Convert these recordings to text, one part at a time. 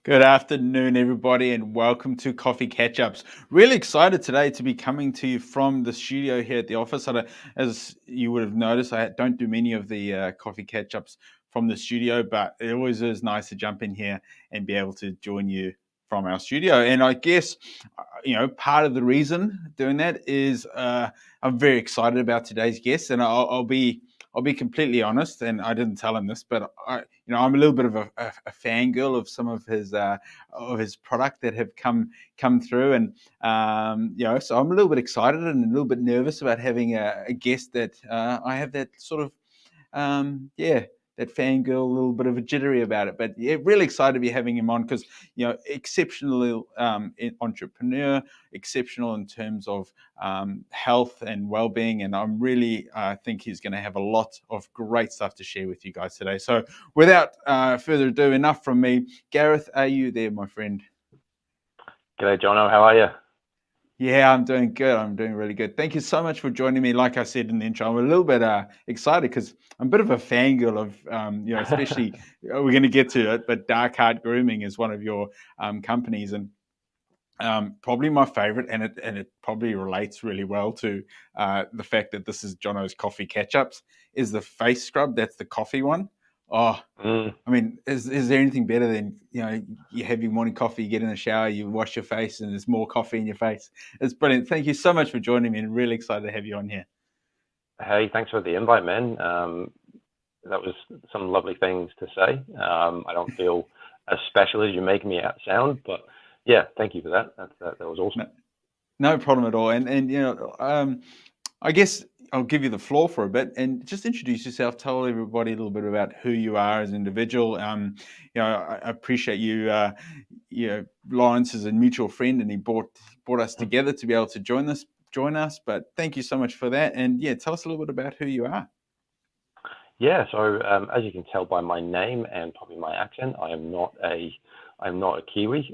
Good afternoon, everybody, and welcome to Coffee Catch Ups. Really excited today to be coming to you from the studio here at the office. As you would have noticed, I don't do many of the Coffee Catch Ups from the studio, but it always is nice to jump in here and be able to join you from our studio. And I guess, part of the reason doing that is I'm very excited about today's guest, and I'll be completely honest, and I didn't tell him this, but I'm a little bit of a fangirl of some of his product that have come through, and so I'm a little bit excited and a little bit nervous about having a guest that I have that sort of that fangirl, a little bit of a jittery about it, but yeah, really excited to be having him on because exceptional entrepreneur, exceptional in terms of health and well-being, and I'm really think he's going to have a lot of great stuff to share with you guys today. So without further ado, enough from me. Gareth, are you there, my friend? G'day, Jono. How are you? Yeah, I'm doing good. I'm doing really good. Thank you so much for joining me. Like I said in the intro, I'm a little bit excited because I'm a bit of a fangirl of, especially we're going to get to it, but Dark Heart Grooming is one of your companies, and probably my favorite, and it probably relates really well to the fact that this is Jono's Coffee Catch Ups, is the face scrub. That's the coffee one. Oh, Mm. I mean, is there anything better than, you have your morning coffee, you get in the shower, you wash your face, and there's more coffee in your face? It's brilliant. Thank you so much for joining me, and really excited to have you on here. Hey, thanks for the invite, man. That was some lovely things to say. I don't feel as special as you make me out sound, but yeah, thank you for that. That was awesome. No problem at all. And I guess I'll give you the floor for a bit and just introduce yourself. Tell everybody a little bit about who you are as an individual. I appreciate you. Lawrence is a mutual friend, and he brought us together to be able to join us. But thank you so much for that. And yeah, tell us a little bit about who you are. Yeah, so as you can tell by my name and probably my accent, I'm not a Kiwi.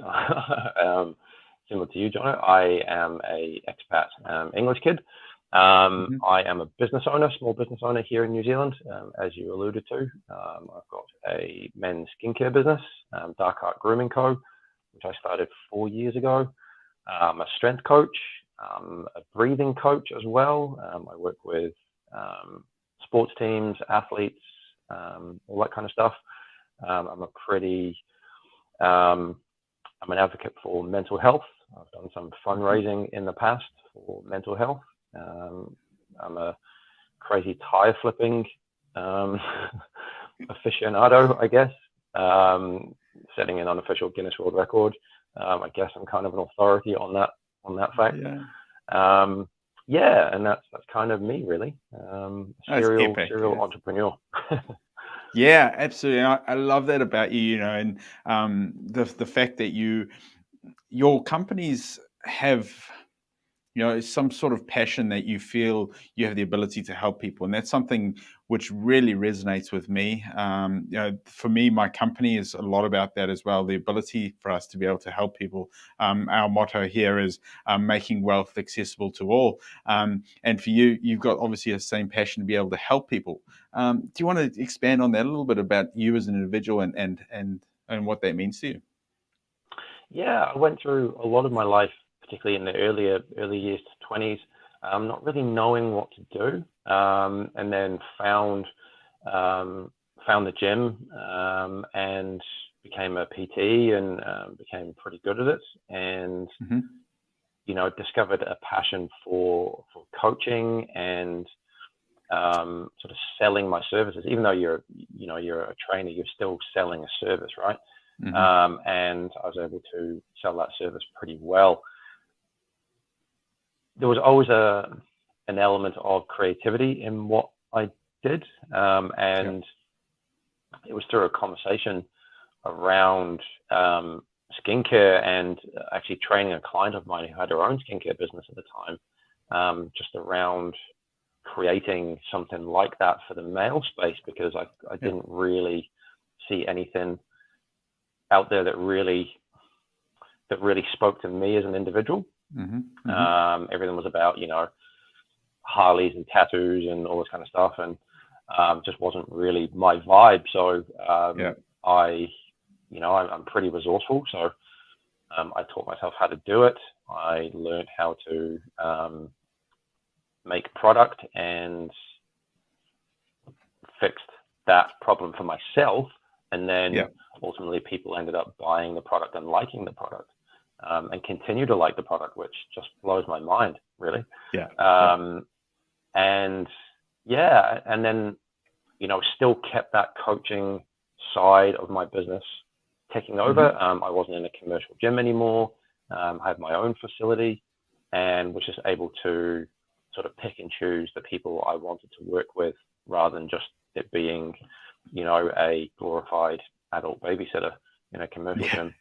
Similar to you, Jono, I am a expat English kid. I am a business owner, small business owner here in New Zealand, as you alluded to. I've got a men's skincare business, Dark Heart Grooming Co., which I started 4 years ago. I'm a strength coach, a breathing coach as well. I work with sports teams, athletes, all that kind of stuff. I'm an advocate for mental health. I've done some fundraising in the past for mental health. I'm a crazy tire flipping aficionado, I guess, setting an unofficial Guinness World Record. I guess I'm kind of an authority on that fact. Yeah, and that's kind of me, really. Serial entrepreneur. Yeah, absolutely. And I love that about you, and the fact that your companies have some sort of passion that you feel you have the ability to help people, and that's something which really resonates with me. For me, my company is a lot about that as well, the ability for us to be able to help people. Our motto here is making wealth accessible to all, and for you, you've got obviously the same passion to be able to help people. Do you want to expand on that a little bit about you as an individual and what that means to you? Yeah, I went through a lot of my life, particularly in the early years to 20s, not really knowing what to do, and then found the gym, and became a PT, and became pretty good at it, and discovered a passion for coaching and sort of selling my services. Even though you're a trainer, you're still selling a service, right? And I was able to sell that service pretty well. There was always an element of creativity in what I did, and it was through a conversation around skincare and actually training a client of mine who had her own skincare business at the time, just around creating something like that for the male space, because I didn't really see anything out there that really spoke to me as an individual. Everything was about, Harleys and tattoos and all this kind of stuff, and just wasn't really my vibe. So I I'm pretty resourceful. So I taught myself how to do it. I learned how to make product and fixed that problem for myself. And then ultimately people ended up buying the product and liking the product, and continue to like the product, which just blows my mind, really. And then, still kept that coaching side of my business taking over. I wasn't in a commercial gym anymore. I had my own facility and was just able to sort of pick and choose the people I wanted to work with, rather than just it being, a glorified adult babysitter in a commercial gym.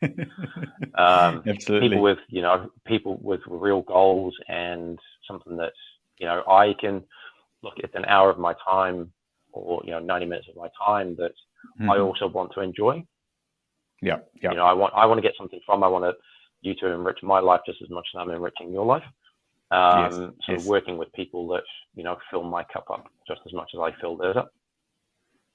Absolutely. People with real goals, and something that, I can look at an hour of my time, or 90 minutes of my time that I also want to enjoy. I want to get something from. I want you to enrich my life just as much as I'm enriching your life. Working with people that fill my cup up just as much as I fill theirs up.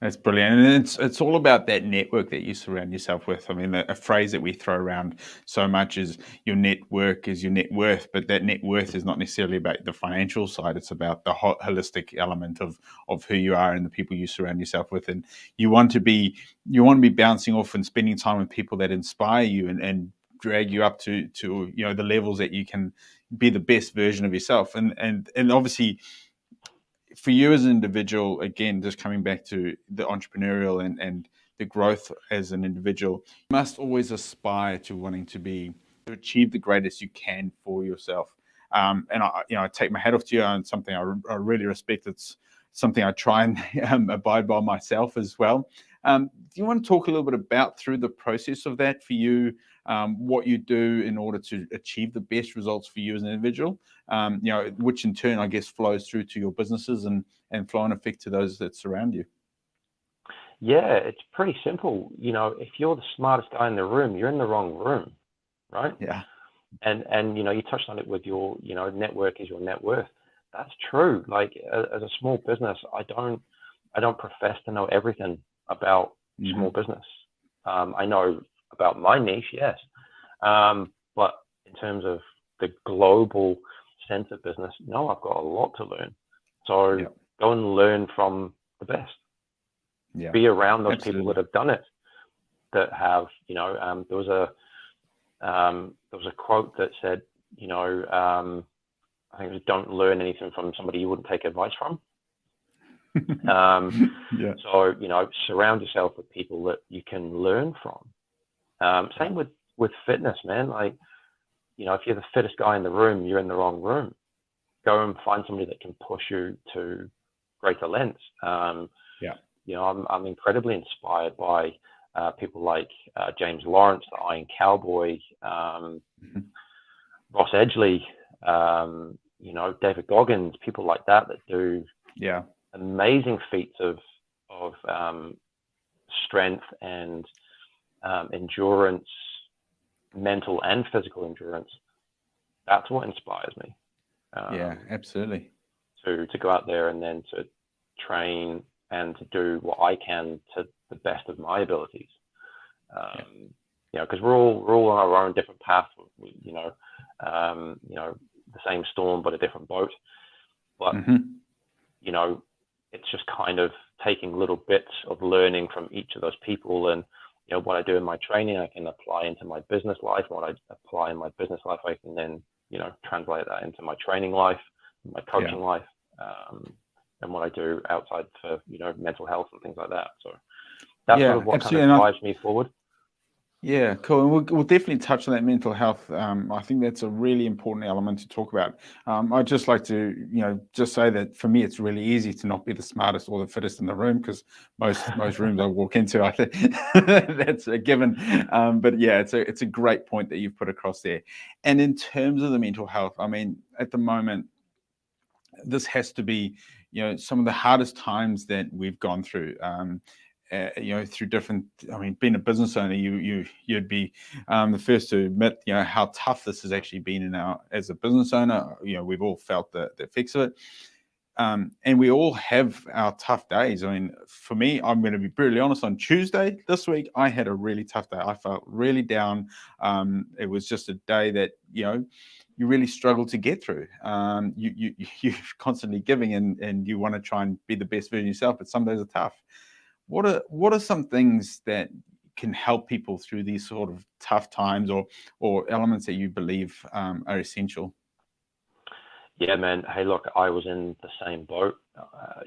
That's brilliant, and it's all about that network that you surround yourself with. I mean, a phrase that we throw around so much is your network is your net worth, but that net worth is not necessarily about the financial side. It's about the holistic element of who you are and the people you surround yourself with. And you want to be bouncing off and spending time with people that inspire you and drag you up to the levels that you can be the best version of yourself. And obviously, for you as an individual, again, just coming back to the entrepreneurial and the growth as an individual, you must always aspire to wanting to achieve the greatest you can for yourself. And I take my hat off to you on something I really respect. It's something I try and abide by myself as well. Do you want to talk a little bit about through the process of that for you, what you do in order to achieve the best results for you as an individual, which in turn, I guess, flows through to your businesses and flow and effect to those that surround you? Yeah, it's pretty simple. If you're the smartest guy in the room, you're in the wrong room, right? Yeah. And you touched on it with your, network is your net worth. That's true. Like as a small business, I don't profess to know everything about small business. I know about my niche, yes. But in terms of the global sense of business, no, I've got a lot to learn. So go and learn from the best. Be around those people that have done it, that have, there was a quote that said, I think it was, don't learn anything from somebody you wouldn't take advice from. So, surround yourself with people that you can learn from. Same with fitness, man. Like, if you're the fittest guy in the room, you're in the wrong room. Go and find somebody that can push you to greater lengths. I'm incredibly inspired by people like James Lawrence, the Iron Cowboy, Ross Edgley, David Goggins, people like that do amazing feats of strength and endurance, mental and physical endurance. That's what inspires me. Absolutely. To go out there and then to train and to do what I can to the best of my abilities. Because we're all on our own different path. The same storm but a different boat. But it's just kind of taking little bits of learning from each of those people, and what I do in my training, I can apply into my business life. What I apply in my business life, I can then translate that into my training life, my coaching life, and what I do outside for mental health and things like that. So that's sort of what kind of drives me forward. Yeah, cool. And we'll definitely touch on that mental health. I think that's a really important element to talk about. I'd just like to, just say that for me, it's really easy to not be the smartest or the fittest in the room, because most rooms I walk into, I think that's a given. But yeah, it's a great point that you've put across there. And in terms of the mental health, I mean, at the moment, this has to be, some of the hardest times that we've gone through. Through different, being a business owner, you'd be the first to admit, how tough this has actually been as a business owner. We've all felt the effects of it. And we all have our tough days. I mean, for me, I'm going to be brutally honest. On Tuesday this week, I had a really tough day. I felt really down. It was just a day that, you really struggle to get through. You're constantly giving, and you want to try and be the best version of yourself, but some days are tough. What are some things that can help people through these sort of tough times, or elements that you believe are essential? Yeah, man. Hey, look, I was in the same boat.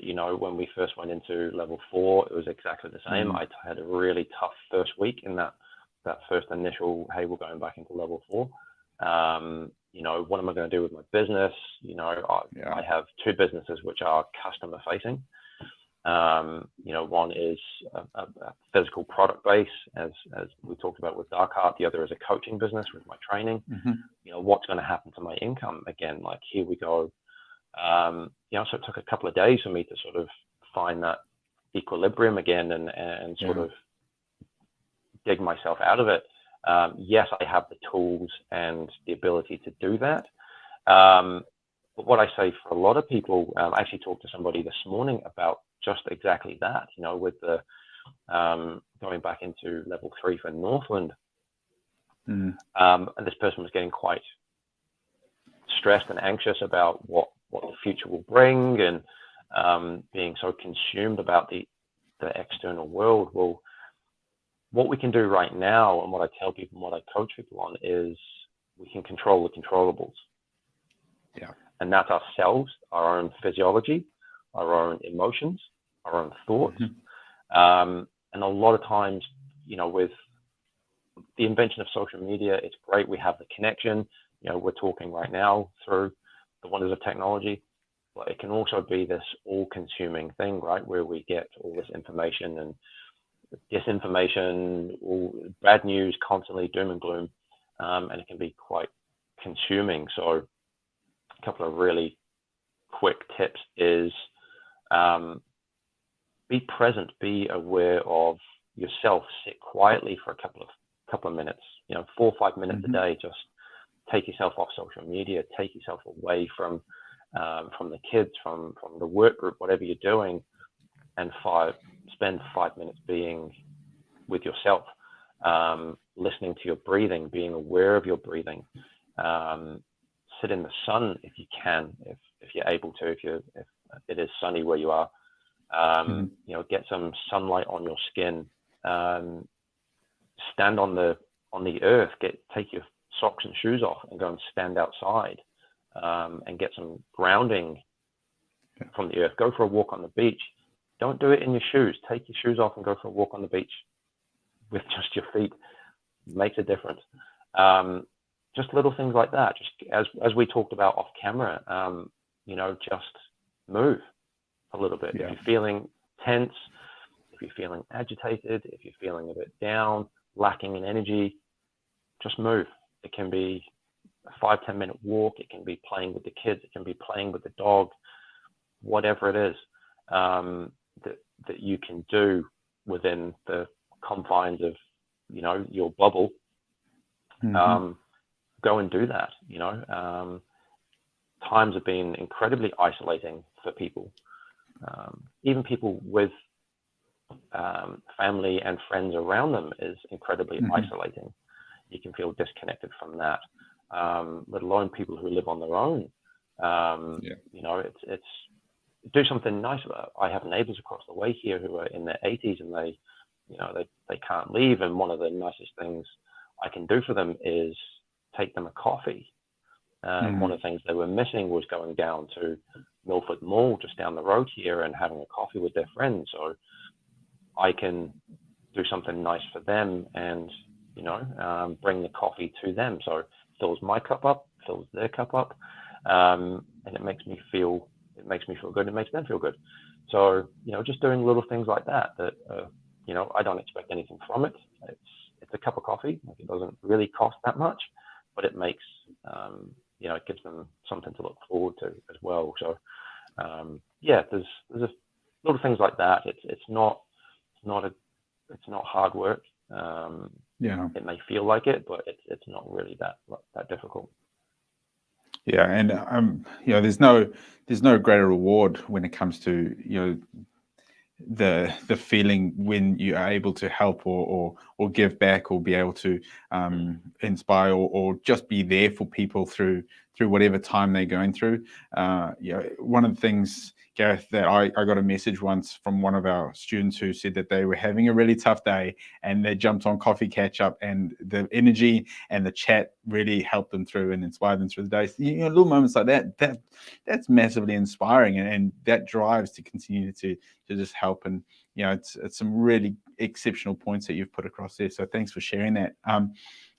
When we first went into level 4, it was exactly the same. I had a really tough first week in that first initial, hey, we're going back into level 4. What am I going to do with my business? I have 2 businesses which are customer facing. One is a physical product base, as we talked about with Dark Heart. The other is a coaching business with my training. What's going to happen to my income again? Like, here we go. So it took a couple of days for me to sort of find that equilibrium again and sort of dig myself out of it. Yes, I have the tools and the ability to do that. But what I say for a lot of people, I actually talked to somebody this morning about just exactly that, with the going back into level 3 for Northland. And this person was getting quite stressed and anxious about what the future will bring, and being so consumed about the external world. Well, what we can do right now, and what I tell people and what I coach people on, is we can control the controllables. Yeah. And that's ourselves, our own physiology, our own emotions, our own thoughts. And a lot of times, with the invention of social media, it's great. We have the connection. We're talking right now through the wonders of technology, but it can also be this all-consuming thing, right? Where we get all this information and disinformation, all bad news, constantly doom and gloom, and it can be quite consuming. So a couple of really quick tips is be present, be aware of yourself, sit quietly for a couple of minutes, 4 or 5 minutes a day. Just take yourself off social media, take yourself away from the kids, from the work group, whatever you're doing, and spend 5 minutes being with yourself, listening to your breathing, being aware of your breathing. Sit in the sun if you can, if you're able to, if it is sunny where you are. Get some sunlight on your skin. Stand on the earth. Take your socks and shoes off and go and stand outside, and get some grounding from the earth. Go for a walk on the beach. Don't do it in your shoes. Take your shoes off and go for a walk on the beach with just your feet. It makes a difference. Just little things like that. Just as we talked about off camera, just move a little bit. If you're feeling tense, if you're feeling agitated, if you're feeling a bit down, lacking in energy, just move. It can be a 5-10 minute walk. It can be playing with the kids. It can be playing with the dog, whatever it is that you can do within the confines of, your bubble. Go and do that. Times have been incredibly isolating for people. Even people with family and friends around them is incredibly isolating. You can feel disconnected from that, let alone people who live on their own. It's do something nice about it. I have neighbors across the way here who are in their 80s, and they can't leave. And one of the nicest things I can do for them is take them a coffee. One of the things they were missing was going down to Milford Mall, just down the road here, and having a coffee with their friends. So I can do something nice for them and, bring the coffee to them. So it fills my cup up, fills their cup up, and it makes me feel good. It makes them feel good. So, just doing little things like that, I don't expect anything from it. It's a cup of coffee. Like, it doesn't really cost that much, but it makes, it gives them something to look forward to as well. So, there's a little things like that. It's not hard work. It may feel like it, but it's not really that difficult. Yeah, and there's no greater reward when it comes to the feeling when you are able to help or give back or be able to inspire or just be there for people through whatever time they're going through. One of the things, Gareth, that I got a message once from one of our students who said that they were having a really tough day and they jumped on Coffee Catch Up, and the energy and the chat really helped them through and inspired them through the day. So, little moments like that's massively inspiring, and that drives to continue to just help. And it's some really exceptional points that you've put across there. So thanks for sharing that.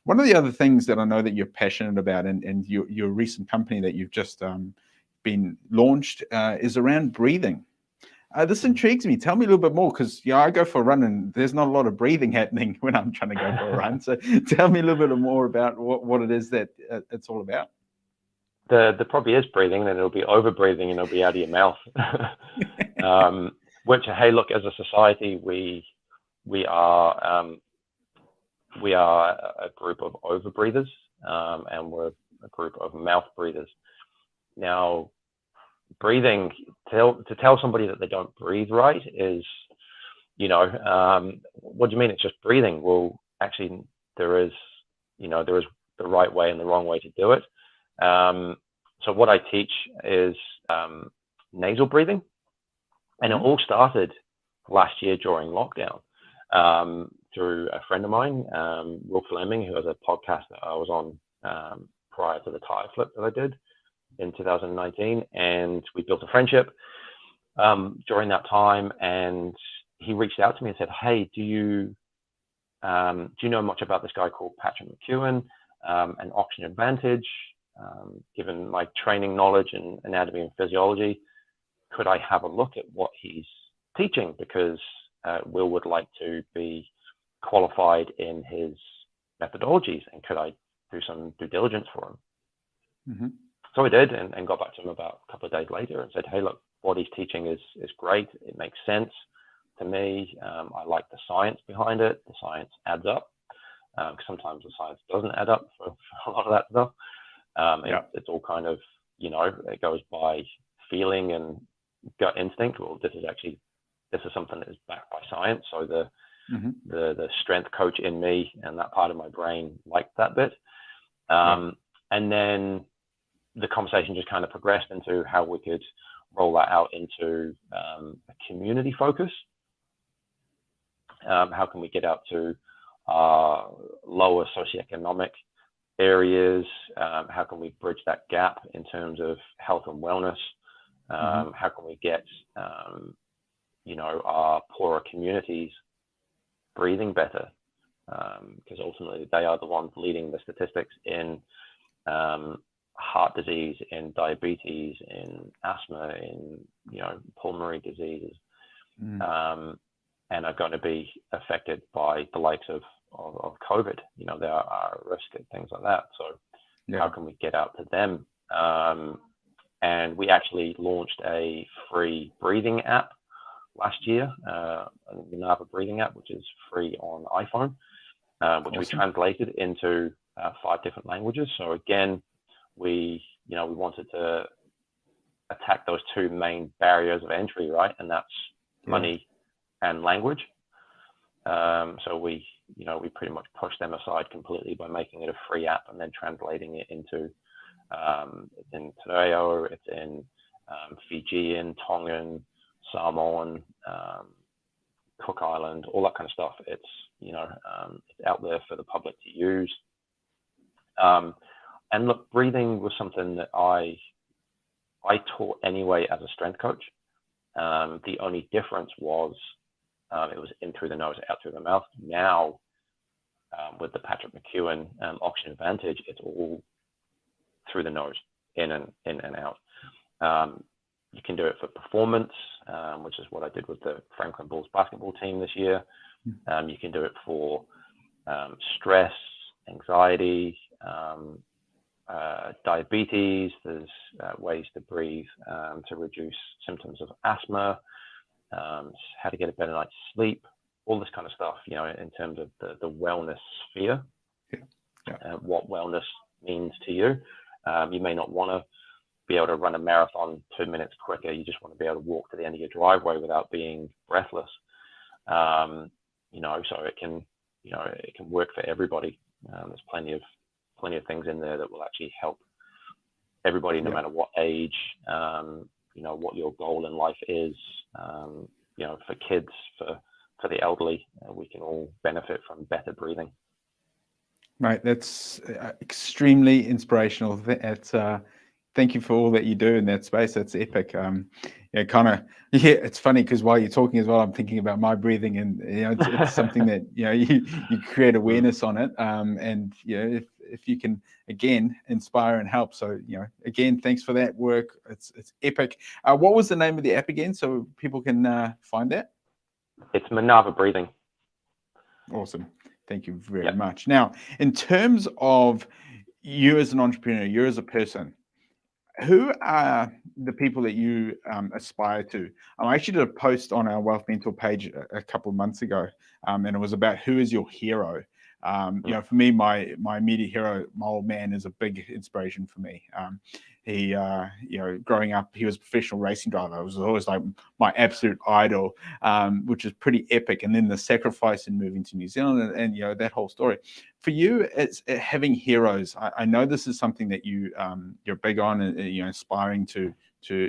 One of the other things that I know that you're passionate about, and your recent company that you've just been launched is around breathing. This intrigues me. Tell me a little bit more, because I go for a run and there's not a lot of breathing happening when I'm trying to go for a run. So tell me a little bit more about what it is that it's all about. The probably is breathing, then it'll be over breathing and it'll be out of your mouth. Which, hey, look, as a society, we are a group of over breathers, and we're a group of mouth breathers. Now, breathing, to tell somebody that they don't breathe right is, what do you mean it's just breathing? Well, actually, there is the right way and the wrong way to do it. So what I teach is nasal breathing, and it all started last year during lockdown through a friend of mine, Will Fleming, who has a podcast that I was on prior to the tire flip that I did in 2019, and we built a friendship during that time. And he reached out to me and said, "Hey, do you know much about this guy called Patrick McEwen and Oxygen Advantage? Given my training knowledge in anatomy and physiology, could I have a look at what he's teaching? Because Will would like to be qualified in his methodologies, and could I do some due diligence for him?" Mm-hmm. So I did, and got back to him about a couple of days later and said, "Hey, look, what he's teaching is great. It makes sense to me. I like the science behind it. The science adds up. Sometimes the science doesn't add up for a lot of that stuff. It's all kind of, it goes by feeling and gut instinct. Well, this is something that is backed by science. So the strength coach in me and that part of my brain liked that bit. And then the conversation just kind of progressed into how we could roll that out into a community focus. How can we get out to lower socioeconomic areas? How can we bridge that gap in terms of health and wellness? How can we get our poorer communities breathing better? Because ultimately they are the ones leading the statistics in heart disease, in diabetes, in asthma, in pulmonary diseases, and are going to be affected by the likes of COVID. They are at risk and things like that. So how can we get out to them? And we actually launched a free breathing app last year, the Nava breathing app, which is free on iPhone, which we translated into 5 different languages. So again, we wanted to attack those 2 main barriers of entry, right? And that's money and language. So we pretty much pushed them aside completely by making it a free app and then translating it into it's in Tereo, it's in Fijian, Tongan, Samoan, Cook Island, all that kind of stuff. It's it's out there for the public to use. And look, breathing was something that I taught anyway as a strength coach. The only difference was it was in through the nose, out through the mouth. Now, with the Patrick McEwen Oxygen Advantage, it's all through the nose, in and out. You can do it for performance, which is what I did with the Franklin Bulls basketball team this year. You can do it for stress, anxiety, diabetes. There's ways to breathe to reduce symptoms of asthma, how to get a better night's sleep, all this kind of stuff, in terms of the wellness sphere, what wellness means to you. You may not want to be able to run a marathon 2 minutes quicker. You just want to be able to walk to the end of your driveway without being breathless. So it can work for everybody. There's plenty of things in there that will actually help everybody, no matter what age, what your goal in life is. For kids, for the elderly, we can all benefit from better breathing. Mate, that's extremely inspirational. Thank you for all that you do in that space. That's epic. It's funny because while you're talking as well, I'm thinking about my breathing, and it's something that you create awareness on it. And if you can again inspire and help. So again, thanks for that work. It's epic. What was the name of the app again, so people can find that? It's Manava Breathing. Awesome. Thank you very much. Now, in terms of you as an entrepreneur, you as a person, who are the people that you aspire to? I actually did a post on our Wealth Mentor page a couple of months ago, and it was about who is your hero. For me, my immediate hero, my old man, is a big inspiration for me. He, growing up, he was a professional racing driver. It was always like my absolute idol, which is pretty epic. And then the sacrifice in moving to New Zealand and that whole story. For you, it's having heroes. I know this is something that you're big on, and inspiring to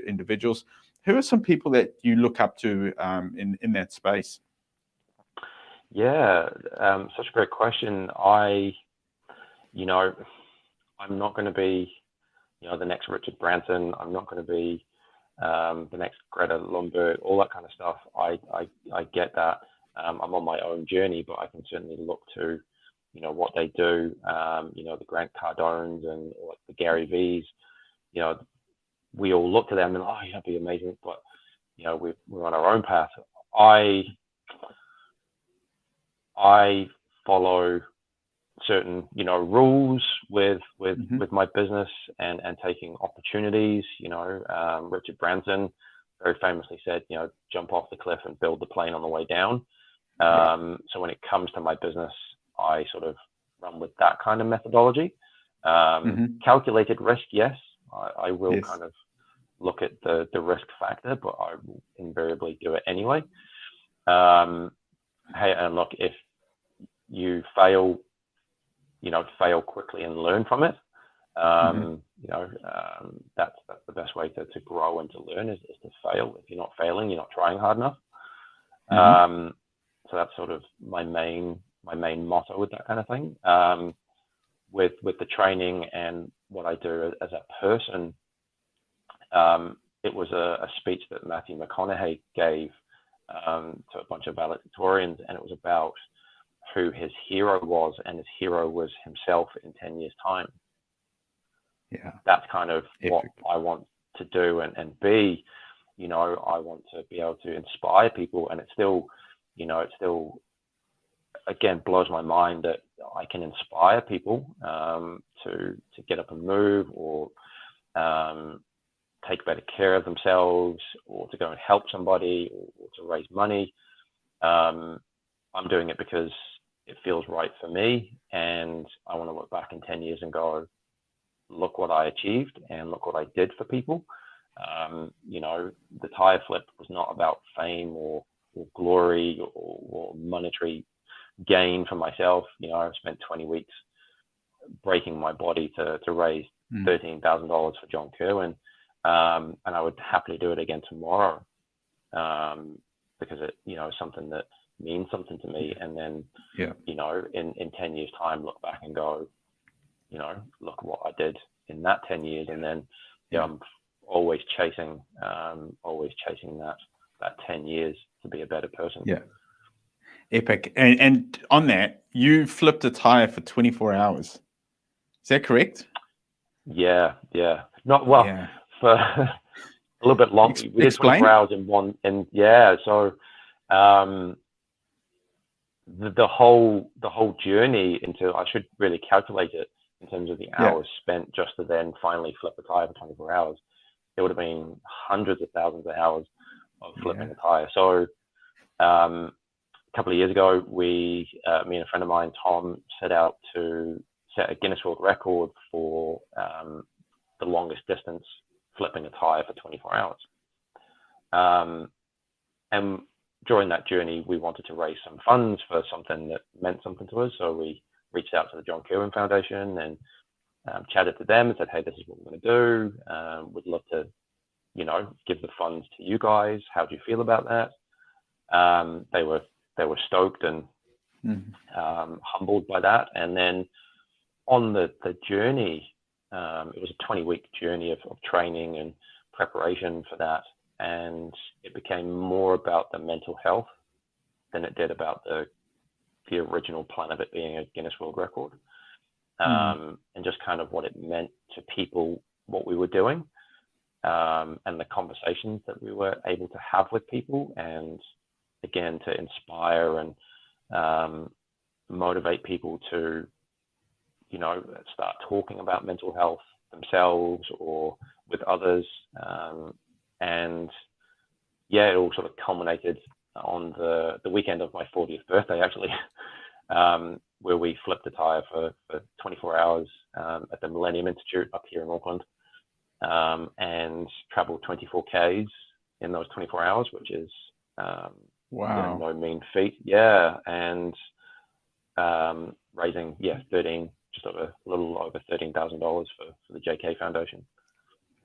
individuals. Who are some people that you look up to in that space? Yeah, such a great question. I'm not going to be, the next Richard Branson. I'm not going to be the next Greta Thunberg, all that kind of stuff. I get that. I'm on my own journey, but I can certainly look to, what they do. The Grant Cardones and the Gary V's. We all look to them and that'd be amazing. But we're on our own path. I follow certain rules with my business and taking opportunities. Richard Branson very famously said, jump off the cliff and build the plane on the way down. So when it comes to my business, I sort of run with that kind of methodology. Calculated risk, yes. I will kind of look at the risk factor, but I will invariably do it anyway. Hey, and look, if you fail quickly and learn from it. That's the best way to grow and to learn is to fail. If you're not failing, you're not trying hard enough. So that's sort of my main motto with that kind of thing. With the training and what I do as a person, it was a speech that Matthew McConaughey gave to a bunch of valedictorians, and it was about who his hero was, and his hero was himself in 10 years' time. Yeah, that's kind of what I want to do and be. I want to be able to inspire people, and it still again blows my mind that I can inspire people to get up and move, or take better care of themselves, or to go and help somebody, or to raise money. I'm doing it because it feels right for me, and I want to look back in 10 years and go, look what I achieved and look what I did for people. The tire flip was not about fame or glory or monetary gain for myself. I've spent 20 weeks breaking my body to raise $13,000 for John Kerwin, and I would happily do it again tomorrow, because it is something that means something to me. And then in 10 years time, look back and go, look what I did in that 10 years. And then I'm always chasing that 10 years to be a better person. Epic. And on that, you flipped a tire for 24 hours. Is that correct? Yeah. Not well, for a little bit longer. We did 24 hours in one. And so the whole journey into, I should really calculate it in terms of the hours spent just to then finally flip a tire for 24 hours. It would have been hundreds of thousands of hours of flipping a tire. So a couple of years ago, me and a friend of mine, Tom, set out to set a Guinness World Record for the longest distance flipping a tire for 24 hours. And during that journey, we wanted to raise some funds for something that meant something to us. So we reached out to the John Kirwan Foundation and chatted to them and said, hey, this is what we're going to do. We'd love to, give the funds to you guys. How do you feel about that? They were stoked and humbled by that. And then on the journey, it was a 20-week journey of training and preparation for that. And it became more about the mental health than it did about the original plan of it being a Guinness World Record. And just kind of what it meant to people, what we were doing, and the conversations that we were able to have with people, and again, to inspire and motivate people to, start talking about mental health themselves or with others. And yeah, it all sort of culminated on the weekend of my 40th birthday, actually, where we flipped a tire for 24 hours at the Millennium Institute up here in Auckland, and traveled 24 Ks in those 24 hours, which is wow, no mean feat. Yeah, and raising a little over $13,000 for the JK Foundation.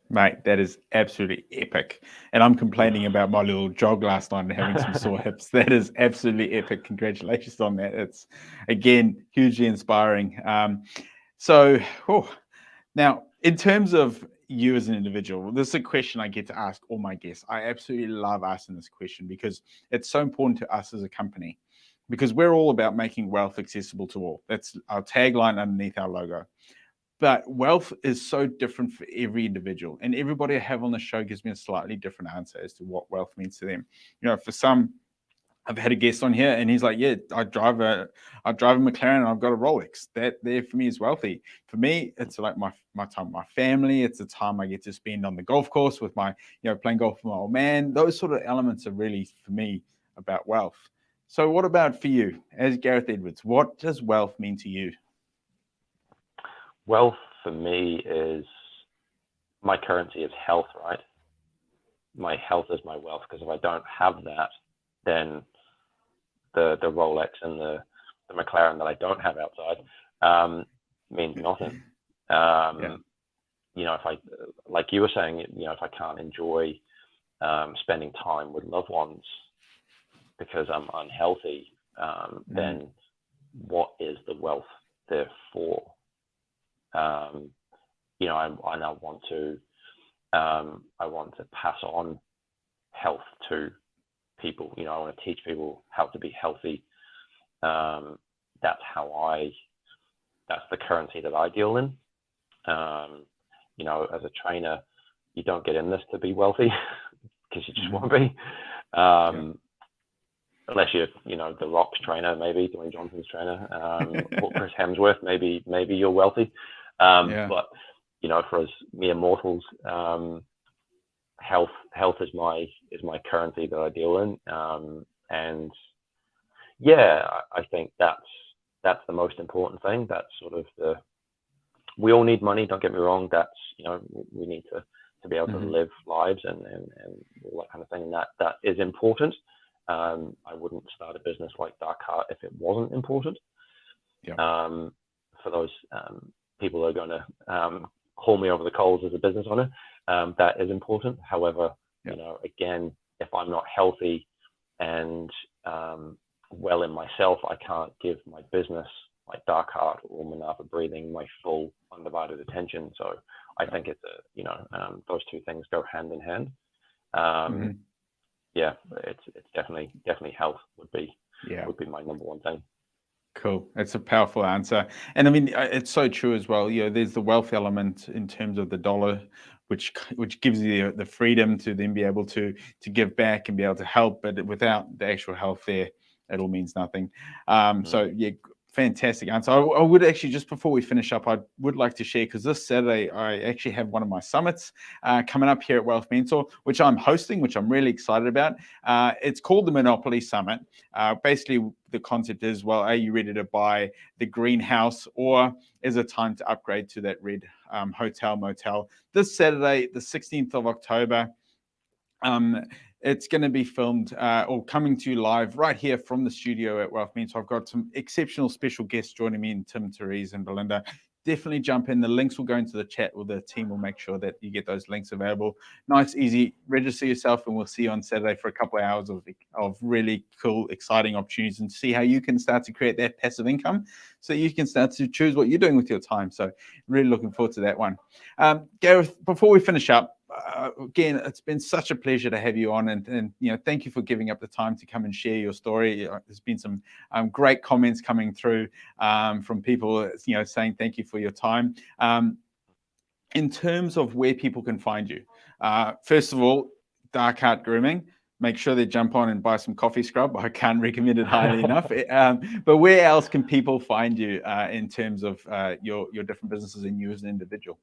Mate, that is absolutely epic. And I'm complaining about my little jog last night and having some sore hips. That is absolutely epic. Congratulations on that. It's, again, hugely inspiring. Now, in terms of you as an individual, this is a question I get to ask all my guests. I absolutely love asking this question because it's so important to us as a company, because we're all about making wealth accessible to all. That's our tagline underneath our logo. But wealth is so different for every individual, and everybody I have on the show gives me a slightly different answer as to what wealth means to them. For some, I've had a guest on here, and he's like, "Yeah, I drive a McLaren, and I've got a Rolex. That there for me is wealthy. For me, it's like my time with my family. It's the time I get to spend on the golf course with my, playing golf with my old man. Those sort of elements are really for me about wealth. So, what about for you, as Gareth Edwards? What does wealth mean to you? Wealth for me is, my currency is health, right? My health is my wealth, because if I don't have that, then the Rolex and the McLaren that I don't have outside means nothing. If I, like you were saying, if I can't enjoy spending time with loved ones because I'm unhealthy, then what is the wealth there for? I want to pass on health to people. I want to teach people how to be healthy. That's the currency that I deal in. As a trainer, you don't get in this to be wealthy because you just want to be. Unless you're, the Rock's trainer, maybe Dwayne Johnson's trainer, or Chris Hemsworth, maybe you're wealthy. But for us mere mortals, health is my currency that I deal in, and I think that's the most important thing. That's sort of we all need money. Don't get me wrong. That's we need to be able to live lives and all that kind of thing. And that is important. I wouldn't start a business like Dark Heart if it wasn't important. For those people who are going to haul me over the coals as a business owner, that is important. However, again, if I'm not healthy and well in myself, I can't give my business like Dark Heart or Minerva Breathing my full undivided attention. So I think it's those two things go hand in hand. It's definitely health would be my number one thing. Cool. That's a powerful answer. And I mean, it's so true as well. There's the wealth element in terms of the dollar, which gives you the freedom to then be able to give back and be able to help. But without the actual health there, it all means nothing. So Fantastic answer. I would actually, just before we finish up, I would like to share, because this Saturday I actually have one of my summits coming up here at Wealth Mentor, which I'm hosting, which I'm really excited about. It's called the Monopoly Summit. Basically, the concept is, well, are you ready to buy the greenhouse, or is it time to upgrade to that red hotel, motel? This Saturday, the 16th of October, it's going to be filmed or coming to you live right here from the studio at Wealth Mentor. I've got some exceptional special guests joining me, in Tim, Therese, and Belinda. Definitely jump in. The links will go into the chat, or the team will make sure that you get those links available. Nice, easy. Register yourself, and we'll see you on Saturday for a couple of hours of really cool, exciting opportunities, and see how you can start to create that passive income, so you can start to choose what you're doing with your time. So really looking forward to that one. Gareth, before we finish up, again, it's been such a pleasure to have you on, and thank you for giving up the time to come and share your story. There's been some great comments coming through from people, saying thank you for your time. In terms of where people can find you, first of all, Dark Heart Grooming. Make sure they jump on and buy some coffee scrub. I can't recommend it highly enough. But where else can people find you in terms of your different businesses and you as an individual?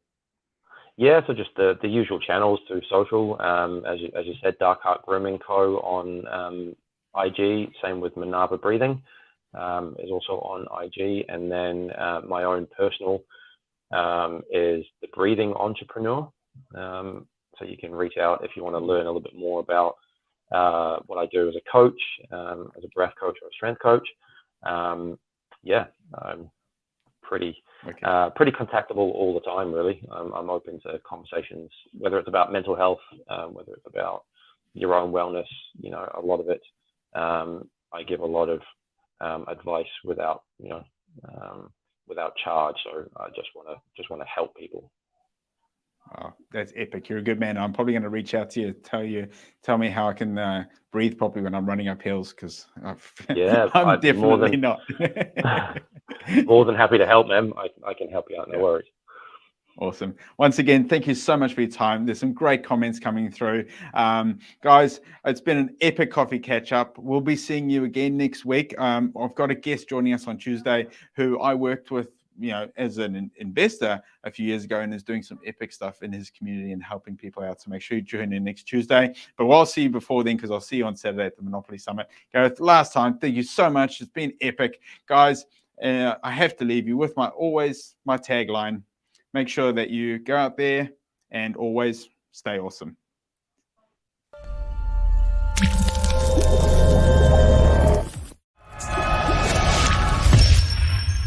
Yeah, so just the usual channels through social. As you said, Dark Heart Grooming Co. on IG. Same with Minerva Breathing is also on IG. And then my own personal is The Breathing Entrepreneur. So you can reach out if you want to learn a little bit more about what I do as a coach, as a breath coach or a strength coach. I'm pretty contactable all the time, really. I'm open to conversations, whether it's about mental health, whether it's about your own wellness. A lot of it, I give a lot of advice without charge. So I just want to help people. Oh, that's epic. You're a good man. I'm probably going to reach out to you, tell me how I can breathe properly when I'm running up hills, because I'm definitely not. More than happy to help, man. I can help you out. No worries. Awesome. Once again, thank you so much for your time. There's some great comments coming through. Guys, it's been an epic coffee catch up. We'll be seeing you again next week. I've got a guest joining us on Tuesday who I worked with, as an investor a few years ago, and is doing some epic stuff in his community and helping people out. So make sure you tune in next Tuesday. But we'll see you before then, because I'll see you on Saturday at the Monopoly Summit. Gareth, last time, thank you so much. It's been epic. Guys, I have to leave you with my tagline. Make sure that you go out there and always stay awesome.